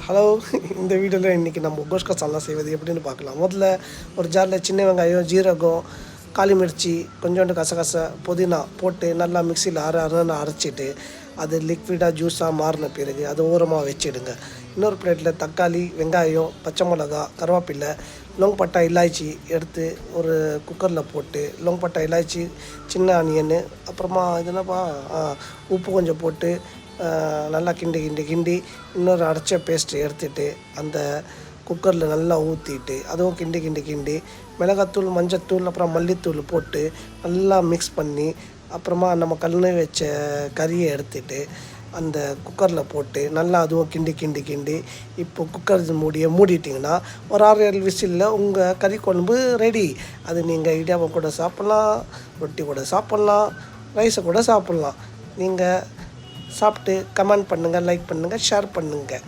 Hello. இந்த வீடியோவில் இன்றைக்கி நம்ம கோஷ்கா சால்னா செய்வது எப்படின்னு பார்க்கலாம். முதல்ல ஒரு ஜாரில் சின்ன வெங்காயம், ஜீரகம், காளி மிர்ச்சி, கொஞ்சோண்டு கசகசை, புதினா போட்டு நல்லா மிக்சியில் அரைன்னு அரைச்சிட்டு அது லிக்விடாக ஜூஸாக மாறின பிறகு அது ஓரமாக வச்சிடுங்க. இன்னொரு பிளேட்டில் தக்காளி, வெங்காயம், பச்சை மிளகா, கருவேப்பிலை, லோங்பட்டா, இலாய்ச்சி எடுத்து ஒரு குக்கரில் போட்டு லோங்பட்டா, இலாய்ச்சி, சின்ன ஆனியன்னு, அப்புறமா இதெல்லாம்ப்பா உப்பு கொஞ்சம் போட்டு நல்லா கிண்டி இன்னொரு அரைச்ச பேஸ்ட்டு எடுத்துகிட்டு அந்த குக்கரில் நல்லா ஊற்றிட்டு அதுவும் கிண்டி மிளகாத்தூள், மஞ்சத்தூள், அப்புறம் மல்லித்தூள் போட்டு நல்லா மிக்ஸ் பண்ணி அப்புறமா நம்ம கழுவி வச்ச கறியை எடுத்துகிட்டு அந்த குக்கரில் போட்டு நல்லா அதுவும் கிண்டி இப்போ குக்கர் மூடிட்டிங்கன்னா ஒரு 6-7 விசிலில் உங்கள் கறி குழம்பு ரெடி. அது நீங்கள் இடியாப்பம் கூட சாப்பிட்லாம், ரொட்டி கூட சாப்பிட்லாம், ரைஸை கூட சாப்பிட்லாம். நீங்கள் சாப்பிட்டு கமெண்ட் பண்ணுங்கள், லைக் பண்ணுங்கள், ஷேர் பண்ணுங்கள்.